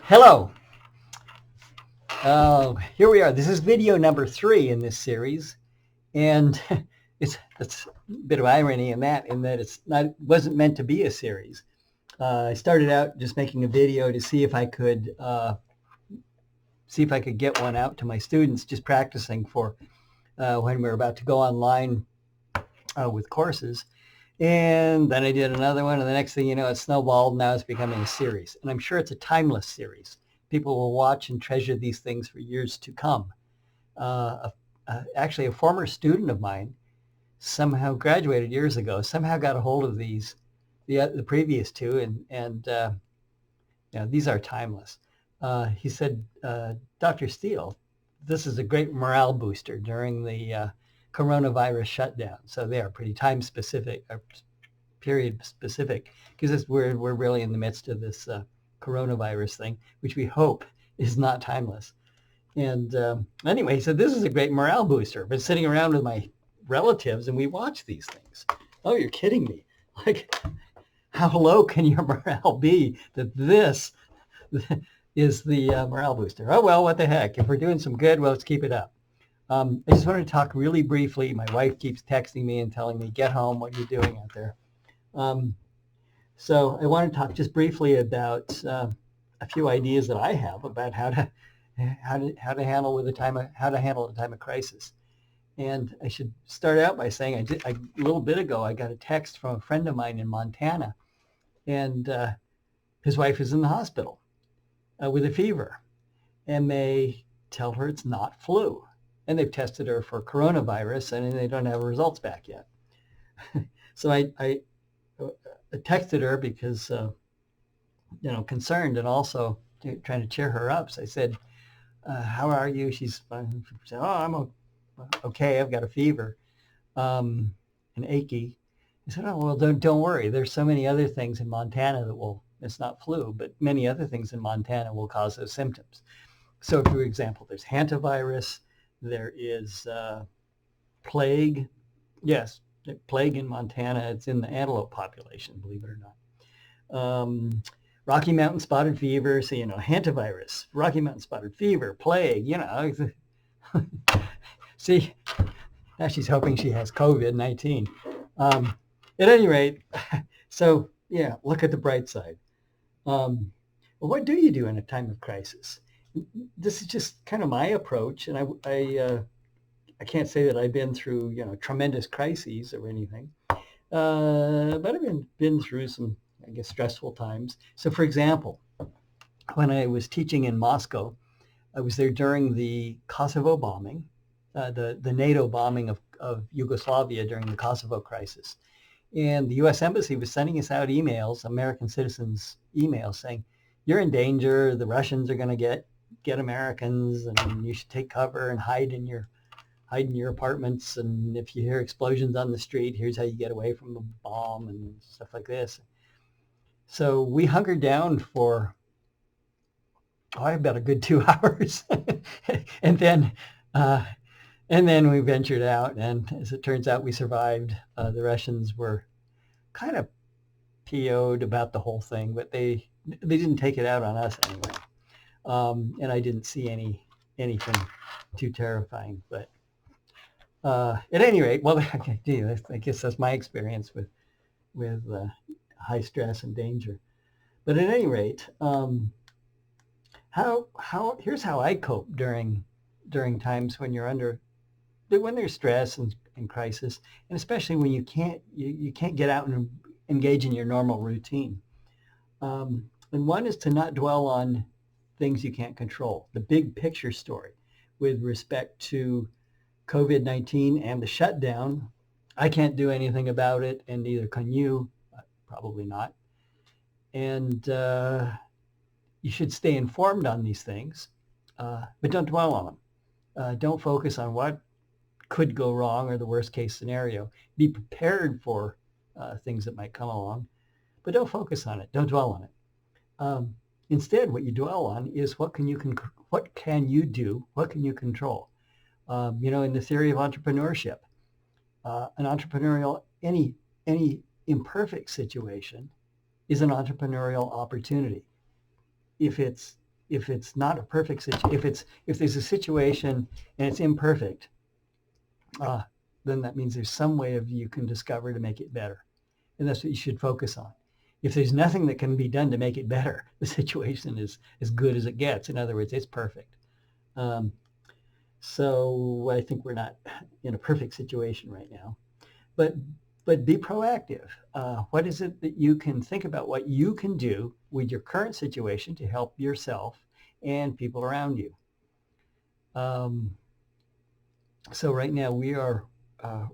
Hello. Here we are. This is video number 3 in this series, and it's a bit of irony in that wasn't meant to be a series. I started out just making a video to see if I could get one out to my students, just practicing for when we're about to go online with courses. And then I did another one, and the next thing you know, it snowballed. Now it's becoming a series, and I'm sure it's a timeless series. People will watch and treasure these things for years to come. Actually, a former student of mine somehow graduated years ago, somehow got a hold of the previous two, and these are timeless. He said, Dr. Steele, this is a great morale booster during the coronavirus shutdown. So they are pretty time specific, or period specific, because we're really in the midst of this coronavirus thing, which we hope is not timeless. And anyway, he said, this is a great morale booster. I've been sitting around with my relatives and we watch these things. Oh, you're kidding me. Like, how low can your morale be that this is the morale booster? Oh, well, what the heck? If we're doing some good, well, let's keep it up. I just wanted to talk really briefly. My wife keeps texting me and telling me, get home, what are you doing out there? So I want to talk just briefly about a few ideas that I have about how to handle a time of crisis. And I should start out by saying a little bit ago I got a text from a friend of mine in Montana, and his wife is in the hospital with a fever, and they tell her it's not flu, and they've tested her for coronavirus, and they don't have results back yet. So I texted her because, concerned, and also trying to cheer her up. So I said, how are you? She said, oh, I'm okay. I've got a fever and achy. I said, oh, well, don't worry. There's so many other things in Montana it's not flu, but many other things in Montana will cause those symptoms. So, for example, there's hantavirus. There is plague. Yes, plague in Montana. It's in the antelope population, believe it or not. Rocky Mountain spotted fever. So, hantavirus, Rocky Mountain spotted fever, plague, See, now she's hoping she has COVID-19. At any rate, so, yeah, look at the bright side. Well, what do you do in a time of crisis? This is just kind of my approach, and I can't say that I've been through, tremendous crises or anything, but I've been through some, I guess, stressful times. So, for example, when I was teaching in Moscow, I was there during the Kosovo bombing, the NATO bombing of Yugoslavia during the Kosovo crisis. And the U.S. Embassy was sending us out emails, American citizens' emails, saying, you're in danger, the Russians are going to get Americans, and you should take cover and hide in your apartments, and if you hear explosions on the street, here's how you get away from the bomb and stuff like this. So we hunkered down for about a good 2 hours, and then we ventured out, and as it turns out, we survived. The Russians were kind of PO'd about the whole thing, but they didn't take it out on us anyway. And I didn't see anything too terrifying. But at any rate, well, okay, I guess that's my experience with high stress and danger. But at any rate, here's how I cope during times when when there's stress and crisis, and especially when you can't get out and engage in your normal routine. And one is to not dwell on things you can't control, the big picture story with respect to COVID-19 and the shutdown. I can't do anything about it, and neither can you, probably not. And you should stay informed on these things, but don't dwell on them. Don't focus on what could go wrong or the worst case scenario. Be prepared for things that might come along, but don't focus on it. Don't dwell on it. Instead, what you dwell on is what can you do? What can you control? In the theory of entrepreneurship, any imperfect situation is an entrepreneurial opportunity. if it's not a perfect situation, if there's a situation and it's imperfect, then that means there's some way of you can discover to make it better, and that's what you should focus on. If there's nothing that can be done to make it better, the situation is as good as it gets. In other words, it's perfect. So I think we're not in a perfect situation right now, but be proactive. What is it that you can think about what you can do with your current situation to help yourself and people around you? So right now we are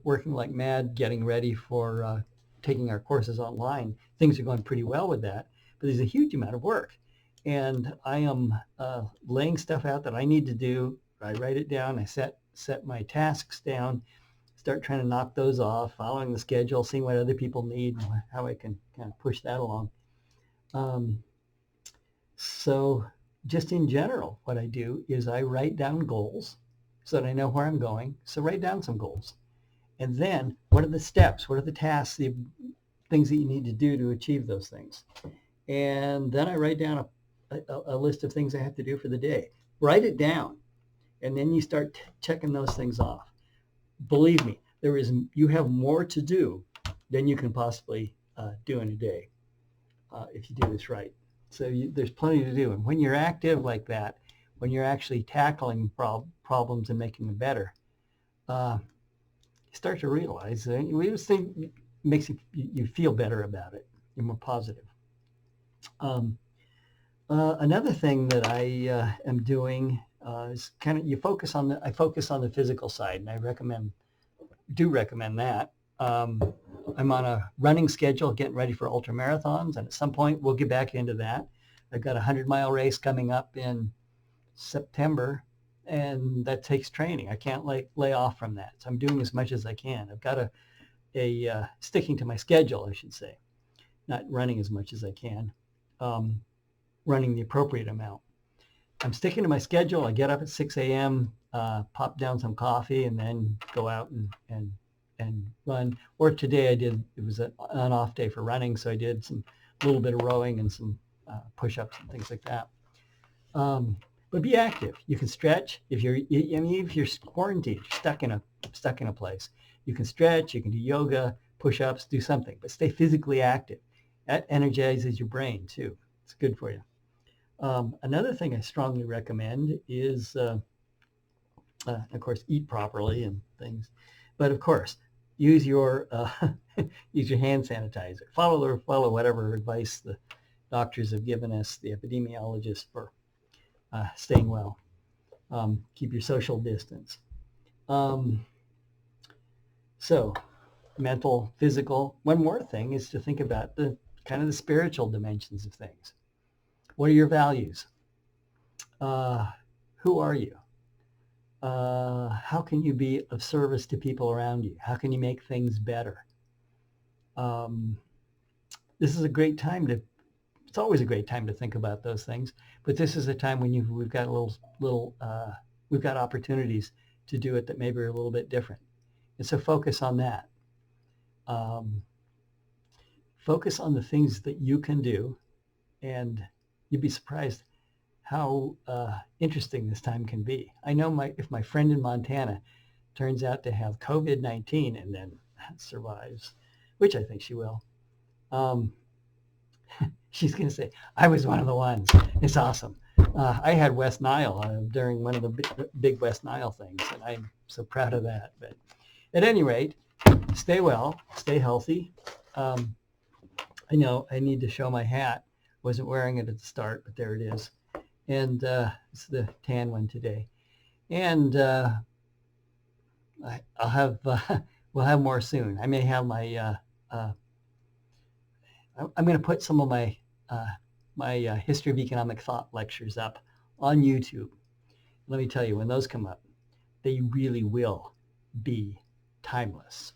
working like mad, getting ready for taking our courses online. Things are going pretty well with that, but there's a huge amount of work. And I am laying stuff out that I need to do. I write it down. I set my tasks down, start trying to knock those off, following the schedule, seeing what other people need, and how I can kind of push that along. So just in general, what I do is I write down goals so that I know where I'm going. So write down some goals. And then what are the steps? What are the tasks, the things that you need to do to achieve those things? And then I write down a list of things I have to do for the day. Write it down. And then you start checking those things off. Believe me, you have more to do than you can possibly do in a day if you do this right. So there's plenty to do. And when you're active like that, when you're actually tackling problems and making them better, you start to realize that this thing makes you feel better about it. You're more positive. Another thing that I am doing is kind of I focus on the physical side, and I do recommend that. I'm on a running schedule, getting ready for ultra marathons, and at some point we'll get back into that. I've got a 100-mile race coming up in September, and that takes training. I can't lay off from that, so I'm doing as much as I can. I've got a sticking to my schedule, I should say, not running as much as I can, running the appropriate amount. I'm sticking to my schedule. I get up at 6 a.m., pop down some coffee, and then go out and run. Or today it was an off day for running, so I did a little bit of rowing and some push-ups and things like that. But be active. You can stretch. If you're quarantined, you're stuck in a place, you can stretch. You can do yoga, push-ups, do something. But stay physically active. That energizes your brain too. It's good for you. Another thing I strongly recommend is, of course, eat properly and things. But of course, use your hand sanitizer. Follow whatever advice the doctors have given us, the epidemiologists, for staying well. Keep your social distance. So, mental, physical. One more thing is to think about the spiritual dimensions of things. What are your values? Who are you? How can you be of service to people around you? How can you make things better? This is a great time it's always a great time to think about those things, but this is a time when we've got we've got opportunities to do it that maybe are a little bit different. And so focus on that. Focus on the things that you can do, and you'd be surprised how interesting this time can be. I know if my friend in Montana turns out to have COVID-19 and then survives, which I think she will, she's going to say, I was one of the ones. It's awesome. I had West Nile during one of the big West Nile things, and I'm so proud of that. But at any rate, stay well, stay healthy. I know I need to show my hat. Wasn't wearing it at the start, but there it is. And it's the tan one today. And I'll have we'll have more soon. I may have my I'm going to put some of my my history of economic thought lectures up on YouTube. Let me tell you, when those come up, they really will be timeless.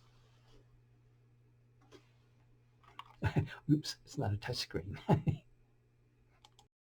Oops, it's not a touch screen.